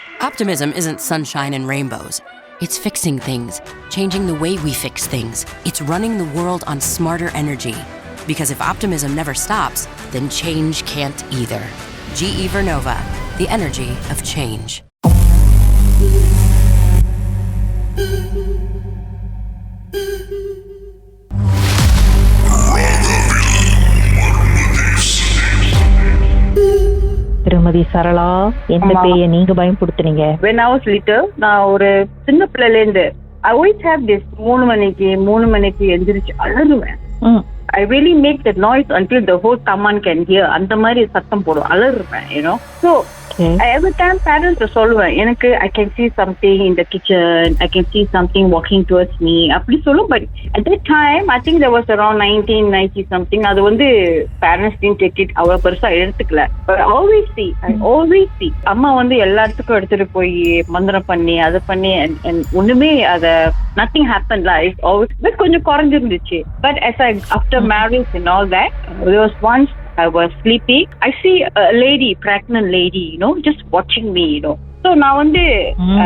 Optimism isn't sunshine and rainbows. It's fixing things, changing the way we fix things. It's running the world on smarter energy. Because if optimism never stops, then change can't either. GE Vernova, the energy of change. திருமதி சரளா, எந்த பேய நீங்க பயன்படுத்துனீங்க? When I was little, நான் ஒரு சின்ன பிள்ளைல இருந்து I always have this 3 மணிக்கு எந்திரிச்சு அழுதுவேன். I really make the noise until the whole taman can hear. அந்த மாதிரி சத்தம் போடும், அழுதுவேன், you know. So every time parents சொல்லுவேன், எனக்கு I can see something in the kitchen, I can see something walking towards me அப்படி சொல்லும். But at that time I think there was around 1990 something. அது வந்து parents didn't take it அவ்வளவு பெருசா எடுத்துக்கல. But I always see அம்மா வந்து எல்லா இடத்துக்கும் எடுத்துட்டு போய் மந்திரம் பண்ணி அதை பண்ணி and ஒண்ணுமே அத nothing happened lah. It's always but கொஞ்சம் குறைஞ்சிருந்துச்சு. But as I after marriage and all that, there was once I was sleeping. I see a lady, pregnant lady, you know, just watching me, you know. So நான் வந்து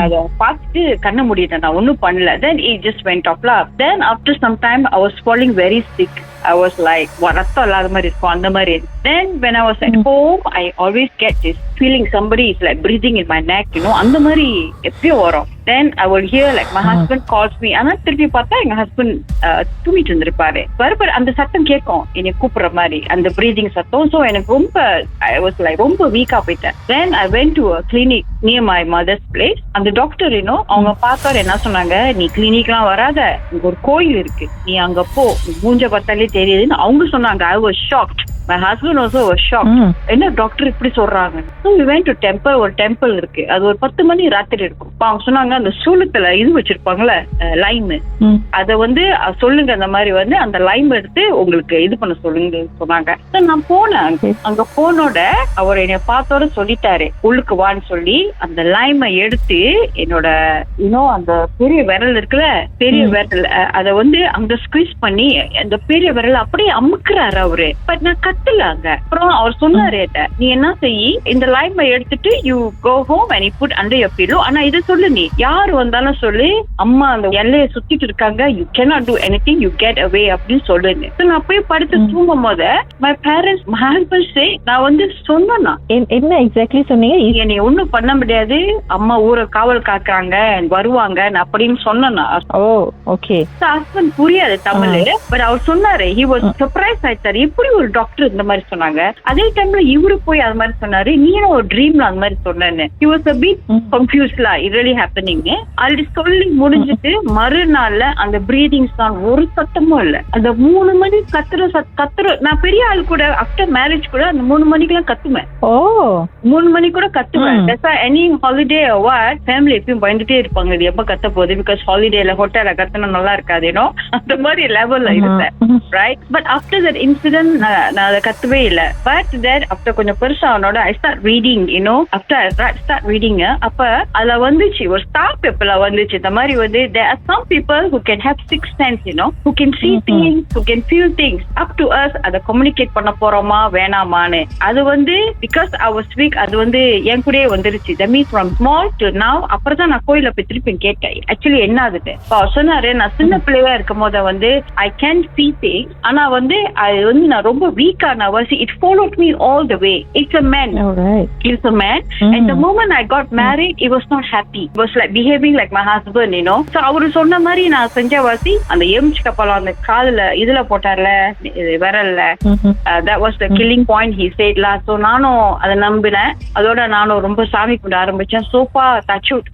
அத பார்த்துட்டு கண்ண மூடிட்டேன், நான் ஒன்னும் பண்ணல. Then it just went off lah. Then after some time I was falling very sick. I was like, ரத்தம் இல்லாத மாதிரி இருக்கும் அந்த மாதிரி. Then when I was at home, I always get this feeling somebody is like breathing in my neck, you know, அந்த மாதிரி எப்பயோ வரும். Then I will hear like my husband calls me. ஆனா திருப்பி பார்த்தா எங்க ஹஸ்பண்ட் தூங்கிட்டு இருந்திருப்பாரு. பரபர அந்த சத்தம் கேட்கும், என்னை கூப்பிடுற மாதிரி அந்த பிரீதிங் சத்தம். ஸோ எனக்கு ரொம்ப I was like ரொம்ப வீக்கா போயிட்டேன். Then I went to a clinic near my mother's place. அந்த டாக்டர் அவங்க பார்த்தாரு, என்ன சொன்னாங்க, நீ கிளினிக்லாம் வராத, இங்க ஒரு கோயில் இருக்கு, நீ அங்க போ, மூஞ்ச பார்த்தாலே தெரியுதுன்னு அவங்க சொன்னாங்க. I was shocked. My husband also was shocked. என்ன டாக்டர் இப்படி சொல்றாங்க? So we went to temple. ஒரு டெம்பிள் இருக்கு, அது ஒரு 10 மணி ராத்திரி இருக்கும். அவங்க சொன்னாங்க, அந்த சூளத்துல இது வச்சிருப்பாங்கல்ல லைம், அத வந்து சொல்லுங்க, அந்த மாதிரி வந்து அந்த லைம் எடுத்து உங்களுக்கு இது பண்ண சொல்லுங்க சொன்னாங்க. நான் போனேன், அங்க போனோட அவர் என்னை பார்த்தோட சொல்லிட்டாரு, உள்ளுக்கு வான்னு சொல்லி அந்த லைமை எடுத்து என்னோட இன்னும் அந்த பெரிய விரல் இருக்குல்ல, பெரிய விரல் அத வந்து அங்க ஸ்குவீஸ் பண்ணி அந்த பெரிய விரல் அப்படியே அமுக்குறாரு அவரு. பட் நான் கட்டல அங்க. அப்புறம் அவர் சொன்னாரு, நீ என்ன செய்யி, இந்த லைமை எடுத்துட்டு you go home and you put under your pillow. ஆனா இதை சொல்லு, நீ யாரு வந்தாலும் சொல்லு, அம்மா அந்த எல்லையை சுத்திட்டு இருக்காங்க, you cannot do anything, you get away அப்படின்னு சொல்லுன்னு. நான் போய் படுத்து தூங்கும் போது my parents, my husband say, நான் வந்து சொன்னா என்ன எக்ஸாக்ட்லி சொன்னீங்க? என்னை ஒண்ணும் பண்ண முடியாது, அம்மா ஊரை காவல் காக்குறாங்க வருவாங்க அப்படின்னு சொன்னா. ஓ ஓகே. ஹஸ்பண்ட் புரியாது தமிழ், பட் அவர் சொன்னாரு, he was surprised ஆயிட்டாரு, எப்படி ஒரு டாக்டர் இந்த மாதிரி சொன்னாங்க. அதே டைம்ல இவரு போய் அது மாதிரி சொன்னாரு, நீனும் ஒரு ட்ரீம்ல அந்த மாதிரி சொன்னேன்னு. he was a bit confused lah, it really happening. அது சொல்லி முடிஞ்சிட்டு மறுநாள்ல அந்த பிரீதிங் சவுண்ட் ஒரு சத்தமும் இல்ல. அந்த 3 மணி கத்துற நான் பெரிய ஆள் கூட ஆஃப்டர் மேரேஜ் கூட அந்த 3 மணிக்கெல்லாம் கத்துவேன். 3 மணி கூட கத்துவேன். எனி ஹாலிடே வாட் ஃபேமிலி எப்பயும் பயந்துட்டே இருப்பாங்க, இது எப்ப கத்த போகுது, பிகாஸ் ஹாலிடேல ஹோட்டல்ல கத்தனா நல்லா இருக்காது, அந்த மாதிரி லெவல்ல இருந்தேன், right. But after that incident நான் அதை கத்துவே இல்லை. பட் தென் ஆஃப்டர் கொஞ்சம் பெருசா அவனோட I start reading, after start reading, அப்ப அதுல வந்துச்சு ஒரு ஸ்டார் பேப்பர்ல வந்துச்சு இந்த மாதிரி வந்து there are some people who can have sixth sense, who can see things, who can feel things. Up to us அதை கம்யூனிகேட் பண்ண போறோமா வேணாமான்னு. அது வந்து because I was weak, அது வந்து என் கூடயே வந்துருச்சு. that means from small to now. அப்புறம் தான் நான் கோயில போய் திருப்பி கேட்டேன், ஆக்சுவலி என்ன ஆகுது. அவர் சொன்னாரு, நான் சின்ன பிள்ளையா இருக்கும் போது வந்து I can see things, ஆனா வந்து அது வந்து நான் ரொம்ப வீக்கா நான் was it followed me all the way. It's a man. It's a man. And the moment I got married, it was not happy. It was like behaving like my husband, So அவரு சொன்ன மாதிரி நான் செஞ்ச வாசி அந்த எம்ச் கப்பலம் அந்த காதுல இதுல போட்டார்ல விரல்ல, that was the killing point he said lah. So நானும் அதை நம்பினேன். அதோட நானும் ரொம்ப சாமி கும்பிட ஆரம்பிச்சேன். சோஃபா டச் அவுட்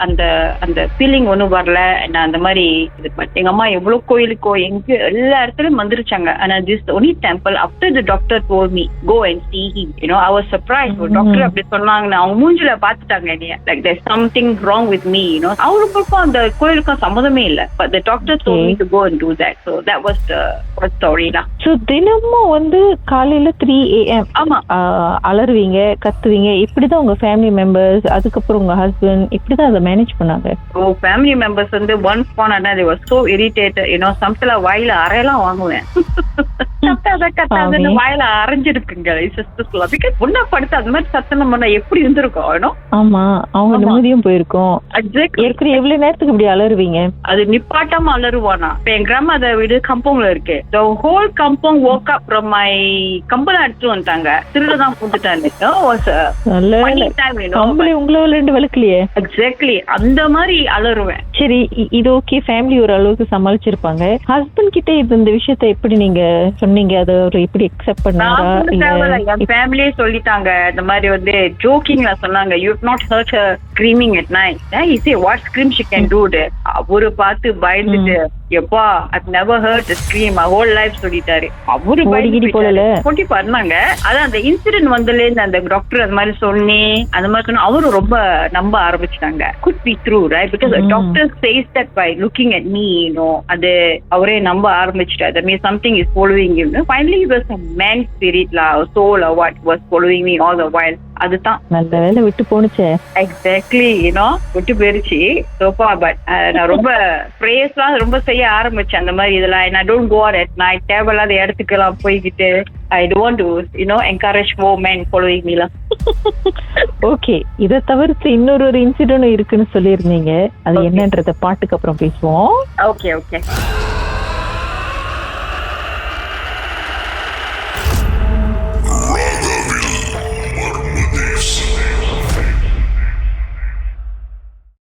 அந்த ஃபீலிங் ஒன்னும் வரல. நான் அந்த மாதிரி இது பண்ணேன். எங்க அம்மா எவ்வளவு கோயிலுக்கோ எங்க எல்லா இடத்துலயும் வந்துருச்சாங்க. ஆனா this only temple after the doctor told me go and see him, I was surprised. Doctor அப்படி சொன்னாங்க, அவங்க மூஞ்சில பாத்துட்டாங்க என்னைய, like there's something wrong with me, அவங்களுக்கும் அந்த கோயிலுக்கும் சம்மதமே இல்ல. But the doctor told me to go and do that. So that was the story lah. So தினமும் வந்து காலையில 3 AM ஆமா அலறுவீங்க, கத்துவீங்க. இப்படிதான் உங்க ஃபேமிலி மெம்பர்ஸ், அதுக்கப்புறம் உங்க ஹஸ்பண்ட் இப்படிதான் அதை மேனேஜ் பண்ணாங்க? ஃபேமிலி மெம்பர்ஸ் வந்து once upon a time they were so irritated, சம்தில வாயில அறையெல்லாம் வாங்குவேன். கத்தாதுன்னு வாயில அரைஞ்சிருக்குங்க சிஸ்டர்ஸ்லாம். பிகாஸ் ஒன்னா படுத்து அந்த மாதிரி சத்தம் பண்ணா எப்படி இருந்திருக்கும்? ஆமா, அவங்க நிம்மதியும் போயிருக்கும். ஏற்கனவே எவ்வளவு நேரத்துக்கு இப்படி அலறுவீங்க? அது நிப்பாட்டாம அலறுவானா. இப்ப என் கிராம வீடு கம்பவுண்ட்ல இருக்கு. The whole kampung woke up from my கம்பளம் எடுத்து வந்துட்டாங்க. திருடதான் போட்டுட்டாங்க. உங்களை 2 விளக்குலையே. எக்ஸாக்ட்லி அந்த மாதிரி அலறுவேன். சரி, இது ஓகே, ஃபேமிலி ஒரு அளவுக்கு சமாளிச்சிருப்பாங்க. ஹஸ்பண்ட் கிட்ட இந்த விஷயத்தை எப்படி நீங்க சொன்னீங்க? அதை அவர் எப்படி அக்செப்ட் பண்ணாரா? என் ஃபேமிலியே சொல்லிட்டாங்க. இந்த மாதிரி வந்து ஜோக்கிங்ல சொன்னாங்க, you not hurt her screaming at night. he said what scream she can do. அவரு பார்த்து பயந்துட்டு, எப்பா I've never heard a scream my whole life சொல்லிட்டாரு. அவரு போட்டி பண்ணாங்க. அதான் அந்த இன்சிடென்ட் வந்ததுல இருந்து அந்த டாக்டர் அந்த மாதிரி சொன்னே அந்த மாதிரி சொன்னா அவரும் ரொம்ப நம்ப ஆரம்பிச்சிட்டாங்க. could be true, right? because a doctor says that by looking at me, அது அவரே நம்ப ஆரம்பிச்சிட்டாரு. that means something is following him. finally it was a man spirit la, soul or what was following me all the while. அதுதான் நல்ல வேலை விட்டு போனுச்சே. Exactly, விட்டு போயிருச்சு சோஃபா. பட் நான் ரொம்ப ப்ரேயர்ஸ்லாம் ரொம்ப செய்ய ஆரம்பிச்சேன் அந்த மாதிரி இதெல்லாம். I don't go out at night. தேவையில்லாத இடத்துக்கெல்லாம் போய்கிட்டு I don't want to encourage more men following me la. Okay, இத தவிர்த்து இன்னொரு இன்சிடென்ட் இருக்குன்னு சொல்லியிருந்தீங்க. அது என்னன்றத பாட்டுக்கு அப்புறம் பேசுவோம். ஓகே.